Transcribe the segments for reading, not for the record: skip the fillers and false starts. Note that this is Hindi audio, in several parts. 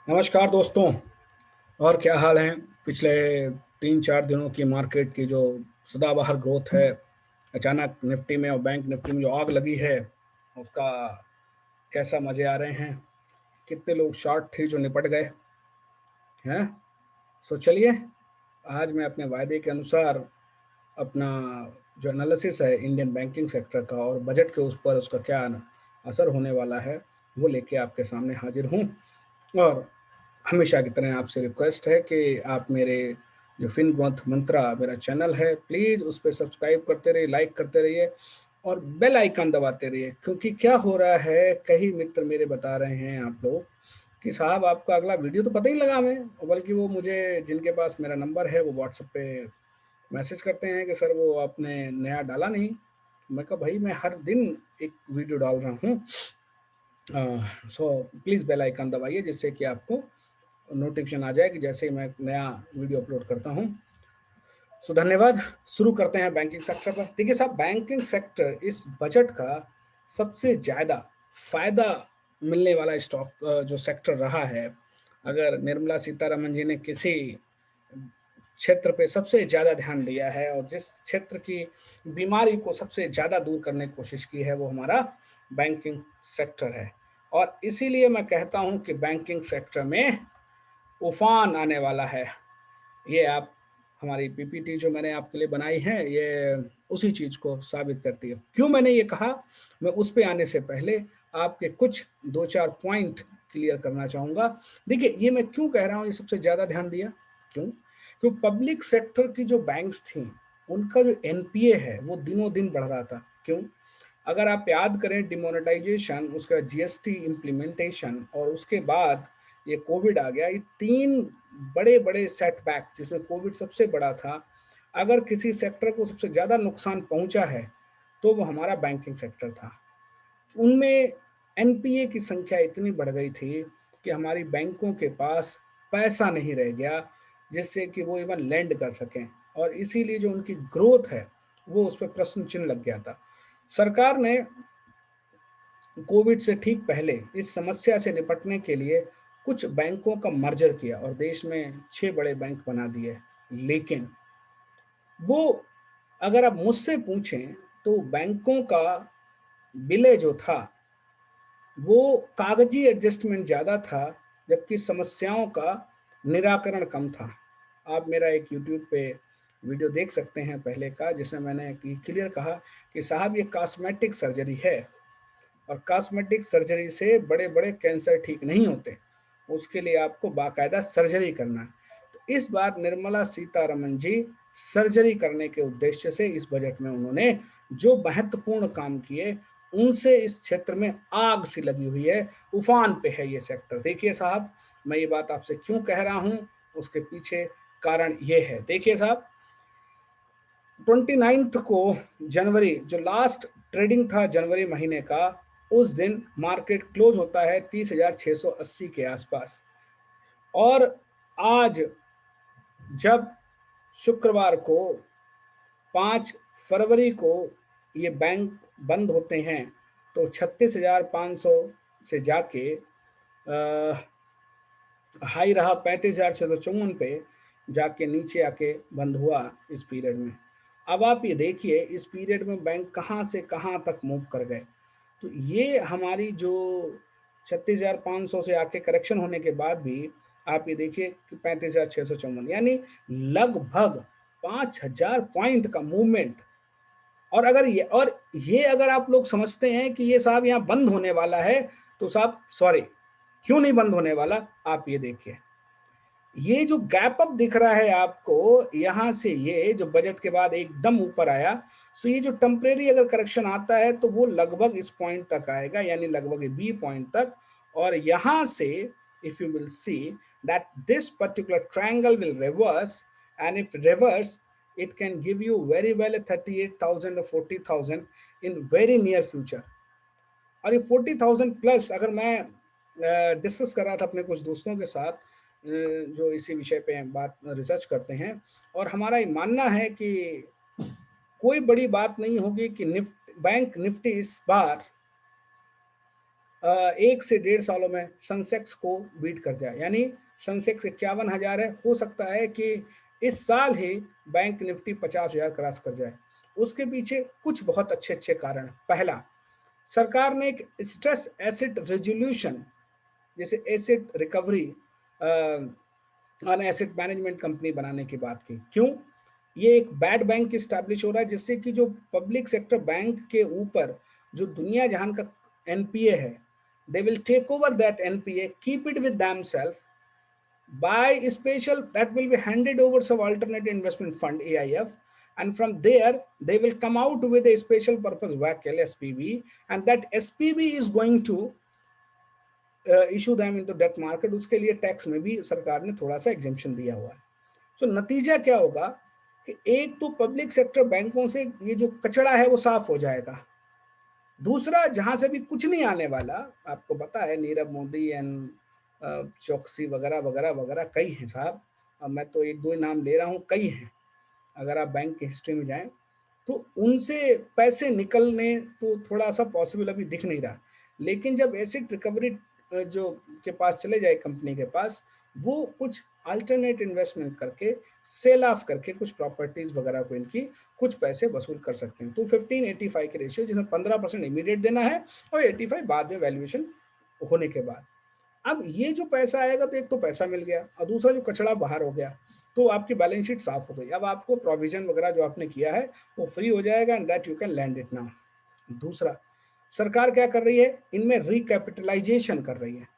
नमस्कार दोस्तों। और क्या हाल है? पिछले 3-4 दिनों की मार्केट की जो सदाबहार ग्रोथ है, अचानक निफ्टी में और बैंक निफ्टी में जो आग लगी है, उसका कैसा मज़े आ रहे हैं? कितने लोग शॉर्ट थे जो निपट गए, हैं? सो चलिए, आज मैं अपने वायदे के अनुसार अपना जो एनालिसिस है इंडियन बैंकिंग सेक्टर का और बजट के उस पर उसका क्या असर होने वाला है, वो लेके आपके सामने हाज़िर हूँ। और हमेशा की तरह आपसे रिक्वेस्ट है कि आप मेरे जो फिनग्रोथ मंत्रा मेरा चैनल है, प्लीज़ उस पे सब्सक्राइब करते रहिए, लाइक करते रहिए और बेल आइकन दबाते रहिए। क्योंकि क्या हो रहा है, कई मित्र मेरे बता रहे हैं आप लोग कि साहब आपका अगला वीडियो तो पता ही लगा हमें, बल्कि वो मुझे जिनके पास मेरा नंबर है वो व्हाट्सएप पे मैसेज करते हैं कि सर वो आपने नया डाला नहीं। मैं कहा भाई मैं हर दिन एक वीडियो डाल रहा हूँ। सो प्लीज़ बेल आइकन दबाइए जिससे कि आपको नोटिफिकेशन आ जाए कि जैसे ही मैं नया वीडियो अपलोड करता हूँ। सो धन्यवाद। शुरू करते हैं बैंकिंग सेक्टर पर। देखिए साहब, बैंकिंग सेक्टर इस बजट का सबसे ज़्यादा फायदा मिलने वाला स्टॉक जो सेक्टर रहा है। अगर निर्मला सीतारमन जी ने किसी क्षेत्र पे सबसे ज़्यादा ध्यान दिया है और जिस क्षेत्र की बीमारी को सबसे ज़्यादा दूर करने की कोशिश की है वो हमारा बैंकिंग सेक्टर है। और इसीलिए मैं कहता हूँ कि बैंकिंग सेक्टर में उफान आने वाला है। ये आप हमारी पीपीटी जो मैंने आपके लिए बनाई है, ये उसी चीज़ को साबित करती है। क्यों मैंने ये कहा, मैं उस पे आने से पहले आपके कुछ 2-4 पॉइंट क्लियर करना चाहूँगा। देखिए, ये मैं क्यों कह रहा हूँ ये सबसे ज़्यादा ध्यान दिया? क्यों? क्योंकि पब्लिक सेक्टर की जो बैंक्स थीं, उनका जो एनपीए है, वो दिनों-दिन बढ़ रहा था। क्यों? अगर आप याद करें डिमोनेटाइजेशन, उसका जीएसटी इम्प्लीमेंटेशन और उसके बाद ये कोविड आ गया, ये 3 बड़े-बड़े सेटबैक्स जिसमें कोविड सबसे बड़ा था। अगर किसी सेक्टर को सबसे ज़्यादा नुकसान पहुँचा है, तो वो हमारा बैंकिंग सेक्टर था। उनमें एनपीए की संख्या इतनी बढ़ गई थी कि हमारी बैंकों के पास पैसा नहीं रह गया, जिससे कि वो इवन लेंड कर सकें और इसीलिए जो उनकी ग्रोथ है, वो उस पे प्रश्न चिन्ह लग गया था। सरकार ने कोविड से ठीक पहले इस समस्या से निपटने के लिए कुछ बैंकों का मर्जर किया और देश में 6 बड़े बैंक बना दिए। लेकिन वो अगर आप मुझसे पूछें तो बैंकों का विलय जो था, वो कागजी एडजस्टमेंट ज़्यादा था, जबकि समस्याओं का निराकरण कम था। आप मेरा एक यूट्यूब पे वीडियो देख सकते हैं पहले का, जिसमें मैंने कि क्लियर कहा कि साहब ये कॉस्मेटिक सर्जरी है और कॉस्मेटिक सर्जरी से बड़े-बड़े कैंसर ठीक नहीं होते। उसके लिए आपको बाकायदा सर्जरी करना है। तो इस बार निर्मला सीतारमन जी सर्जरी करने के उद्देश्य से इस बजट में उन्होंने जो महत्वपूर्ण काम किए, उनसे इस क्षेत्र में आग सी लगी हुई है, उफान पे है ये सेक्टर। देखिए साहब, मैं ये बात आपसे क्यों कह रहा हूँ, उसके पीछे कारण ये है। देखिए साहब, 29th को जनवरी जो लास्ट ट्रेडिंग था जनवरी महीने का, उस दिन मार्केट क्लोज होता है 30,680 के आसपास। और आज जब शुक्रवार को 5 फरवरी को ये बैंक बंद होते हैं, तो 36,500 से जाके हाई रहा 35,654 पे, जाके नीचे आके बंद हुआ इस पीरियड में। अब आप ये देखिए इस पीरियड में बैंक कहाँ से कहाँ तक मूव कर गए। तो ये हमारी जो 36,500 से आके करेक्शन होने के बाद भी आप ये देखिए कि 35,654 यानी लगभग 5,000 पॉइंट का मूवमेंट। और ये अगर आप लोग समझते हैं कि ये साहब यहाँ बंद होने वाला है, तो साहब सॉरी, क्यों नहीं बंद होने वाला, आप ये देखिए। ये जो गैप अप दिख रहा है आपको, यहाँ से ये जो बजट के बाद एकदम ऊपर आया, सो ये जो टेम्परेरी अगर करेक्शन आता है तो वो लगभग इस पॉइंट तक आएगा, यानी लगभग बी पॉइंट तक। और यहाँ से if you will see that this particular triangle will reverse, and if reverse it can give you very well a 38,000 or 40,000 in very near future। और ये 40,000 प्लस अगर मैं डिस्कस कर रहा था अपने कुछ दोस्तों के साथ जो इसी विषय पे बात रिसर्च करते हैं, और हमारा ये मानना है कि कोई बड़ी बात नहीं होगी कि बैंक निफ्टी इस बार 1 से 1.5 सालों में सेंसेक्स को बीट कर जाए, यानी सेंसेक्स 51,000 है, हो सकता है कि इस साल ही बैंक निफ्टी 50,000 क्रॉस कर जाए। उसके पीछे कुछ बहुत अच्छे-अच्छे कारण। पहला, सरकार ने एक स्ट्रेस एसेट रेज़ोल्यूशन, जैसे asset recovery on asset management company बनाने की बात की। क्यों? ये एक बैड बैंक एस्टैब्लिश हो रहा है, जिससे कि जो पब्लिक सेक्टर बैंक के ऊपर जो दुनिया जहान का एनपीए है, they will take over that NPA, keep it with themselves, buy special that will be handed over some alternate investment fund AIF, and from there they will come out with a special purpose vehicle SPV, and that SPV is going to issue them into debt market। उसके लिए टैक्स में भी सरकार ने थोड़ा सा एग्जेम्पशन दिया हुआ है। सो नतीजा क्या होगा कि एक तो पब्लिक सेक्टर बैंकों से ये जो कचरा है वो साफ हो जाएगा। दूसरा, जहां से भी कुछ नहीं आने वाला, आपको पता है नीरव मोदी एंड चौकसी वगैरह वगैरह वगैरह कई हैं साहब। अब मैं तो एक दो ही नाम ले रहा हूँ, कई हैं। अगर आप बैंक की हिस्ट्री में जाएं तो उनसे पैसे निकलने तो थोड़ा सा पॉसिबल अभी दिख नहीं रहा, लेकिन जब एसिड रिकवरी जो के पास चले जाए कंपनी के पास, वो कुछ अल्टरनेट इन्वेस्टमेंट करके, सेल ऑफ करके कुछ प्रॉपर्टीज वगैरह को इनकी कुछ पैसे वसूल कर सकते हैं। तो 15:85 के रेशियो, जिसमें 15% इमीडिएट देना है और 85 बाद में वैल्यूएशन होने के बाद। अब ये जो पैसा आएगा, तो एक तो पैसा मिल गया और दूसरा जो कचरा बाहर हो गया, तो आपकी बैलेंस शीट साफ हो गई। अब आपको प्रोविजन वगैरह जो आपने किया है वो फ्री हो जाएगा, and that you can land it now. दूसरा, सरकार क्या कर रही है, इनमें रिकैपिटलाइजेशन कर रही है।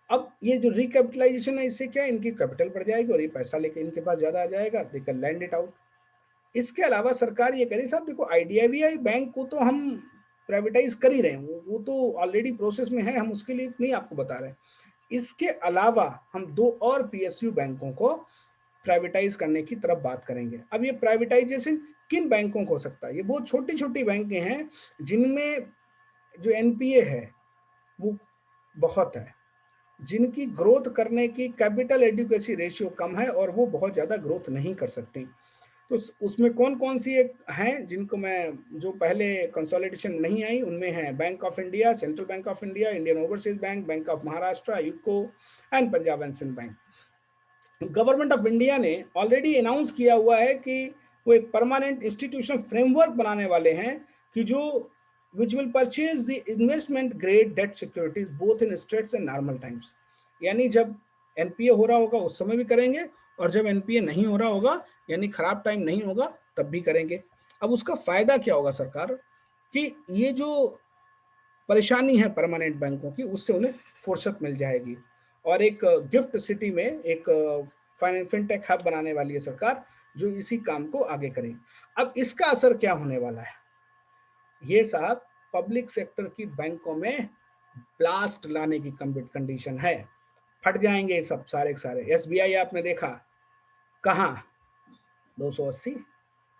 अब ये जो रिकैपिटलाइजेशन है, इससे क्या, इनकी कैपिटल बढ़ जाएगी और ये पैसा लेके इनके पास ज्यादा आ जाएगा, they can land it out. इसके अलावा सरकार ये कह रही है, साहब देखो आईडीबीआई बैंक को तो हम प्राइवेटाइज कर ही रहे हैं, वो तो ऑलरेडी प्रोसेस में है, हम उसके लिए नहीं आपको बता रहे हैं। इसके अलावा हम 2 और पीएसयू बैंकों को प्राइवेटाइज करने की तरफ बात करेंगे। अब ये प्राइवेटाइजेशन किन बैंकों को हो सकता है? ये बहुत छोटी-छोटी बैंकें हैं जिनमें जो एनपीए है वो बहुत है, जिनकी ग्रोथ करने की कैपिटल एडिक्वेसी रेशियो कम है और वो बहुत ज़्यादा ग्रोथ नहीं कर सकती। तो उसमें कौन-कौन सी एक हैं जिनको मैं, जो पहले कंसोलिडेशन नहीं आई, उनमें है bank of India, central bank of India, Indian overseas bank, bank of Maharashtra, UCO and Punjab and Sindh bank. Government of India ने ऑलरेडी अनाउंस किया हुआ है कि वो एक परमानेंट इंस्टीट्यूशन फ्रेमवर्क बनाने वाले हैं कि जो which will purchase the investment grade debt securities both in stressed and normal times. यानी जब एनपीए हो रहा होगा उस समय भी करेंगे, और जब एनपीए नहीं हो रहा होगा, यानी खराब टाइम नहीं होगा, तब भी करेंगे। अब उसका फायदा क्या होगा सरकार कि ये जो परेशानी है परमानेंट बैंकों की, उससे उन्हें फुर्सत मिल जाएगी, और एक गिफ्ट सिटी में एक फिनटेक हब बनाने वाली है सरकार, जो इसी काम को आगे करे। अब इसका असर क्या होने वाला है, ये साहब पब्लिक सेक्टर की बैंकों में ब्लास्ट लाने की कंडीशन है। फट जाएंगे सब सारे के सारे। एसबीआई आपने देखा कहाँ, 280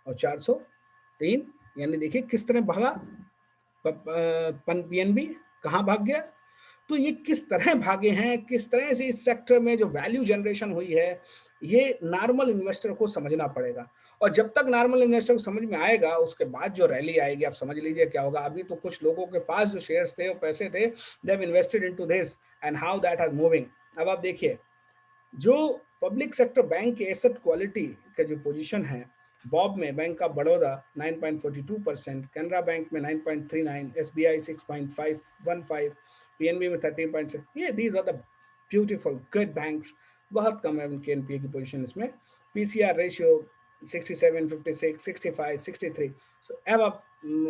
और 403, यानी देखिए किस तरह भागा। पीएनबी कहाँ भाग गया। तो ये किस तरह भागे हैं, किस तरह से इस सेक्टर में जो वैल्यू जनरेशन हुई है, ये नॉर्मल इन्वेस्टर को समझना पड़ेगा। और जब तक नॉर्मल इन्वेस्टर को समझ में आएगा, उसके बाद जो रैली आएगी, आप समझ लीजिए क्या होगा। अभी तो कुछ लोगों के पास जो शेयर्स थे, वो पैसे थे, they have invested into this and how that has moving. अब आप देखिए, जो पब्लिक सेक्टर बैंक के एसेट क्वालिटी का जो पोजीशन है, बॉब में bank of Baroda 9.42%, Canara bank में 9.39, एसबीआई 6.515, पीएनबी में 13.6। ये these are the beautiful good banks. बहुत कम है उनके एनपीए की पोजीशन इसमें। PCR ratio 67, 56, 65, 63, so above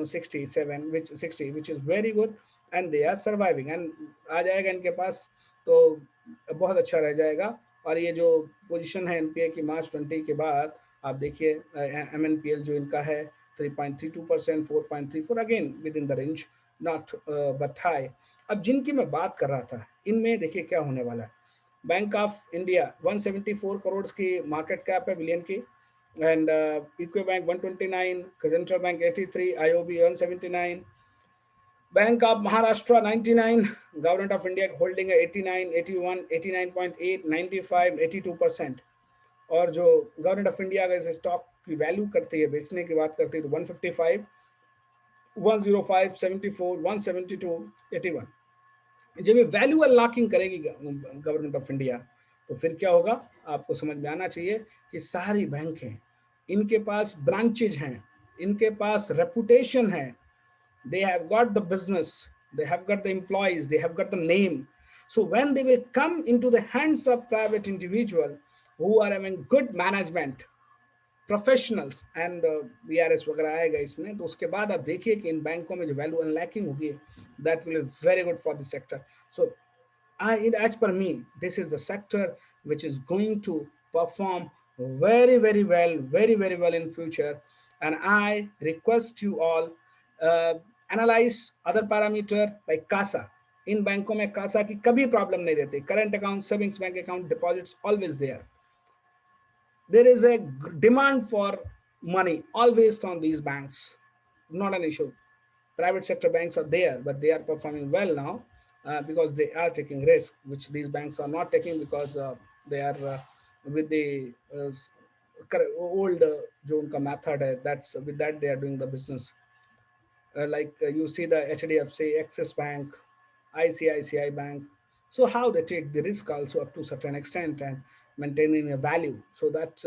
67, which 60, which is very good, and they are surviving, and आ जाएगा इनके पास तो बहुत अच्छा रह जाएगा। और ये जो पोजीशन है एनपीए की मार्च 20 के बाद, आप देखिए एमएनपीएल जो इनका है 3.32%, 4.34, again with in the range, not but high. अब जिनकी मैं बात कर रहा था, इनमें देखिए क्या होने वाला है। बैंक ऑफ इंडिया 174 करोड़ की मार्केट कैप है बिलियन की, एंड इक्को bank 129, central bank 83, IOB 179, bank of Maharashtra 99, government of India holding है 89, 81, 89.8, 95, 82%। और जो गवर्नमेंट ऑफ इंडिया अगर इस स्टॉक की वैल्यू करती है, बेचने की बात करती है, तो 155, 105, 74, 172, 81। जब ये वैल्यू अनलॉकिंग करेगी गवर्नमेंट ऑफ इंडिया, तो फिर क्या होगा, आपको समझ में आना चाहिए कि सारी बैंक हैं, इनके पास ब्रांचेज हैं, इनके पास रेपुटेशन है, they have got the business, they have got the employees, they have got the name. So when they will come into the hands of private individual who are having good management, professionals and BRS वगैरह आएगा इसमें, तो उसके बाद आप देखिए कि इन बैंकों में जो वैल्यू अनलैकिंग होगी, that will be very good for the sector. So as per me, this is the sector which is going to perform very very well, very very well in future. And I request you all, uh, analyze other parameter like CASA. इन बैंकों में कासा की कभी प्रॉब्लम नहीं रहती. Current account, savings bank account, deposits always there. There is a demand for money always from these banks, not an issue. Private sector banks are there, but they are performing well now, because they are taking risk, which these banks are not taking, because they are with the old जो उनका method है, that's with that they are doing the business. Like you see the HDFC, Axis Bank, ICICI Bank. So how they take the risk also up to a certain extent and maintaining a value. So that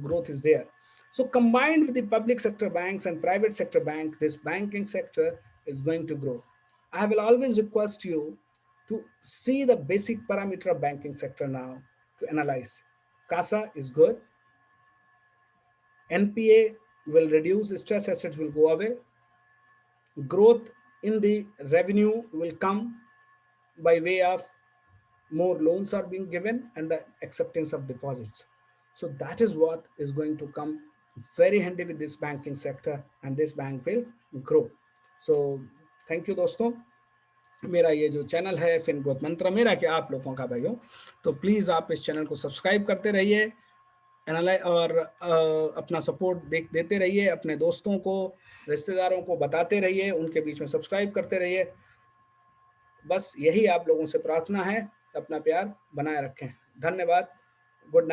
growth is there. So combined with the public sector banks and private sector bank, this banking sector is going to grow. I will always request you to see the basic parameter of banking sector now to analyze. CASA is good. NPA will reduce, stress assets will go away, growth in the revenue will come by way of more loans are being given and the acceptance of deposits. So that is what is going to come very handy with this banking sector, and this bank will grow. So thank you दोस्तों. मेरा ये जो चैनल है फिन ग्रोथ मंत्र, मेरा क्या आप लोगों का भाइयों, तो प्लीज़ आप इस चैनल को सब्सक्राइब करते रहिए, एनालाइज और अपना सपोर्ट देते रहिए, अपने दोस्तों को, रिश्तेदारों को बताते रहिए, उनके बीच में सब्सक्राइब करते रहिए. बस यही आप लोगों से प्रार्थना है. अपना प्यार बनाए रखें. धन्यवाद. Good night.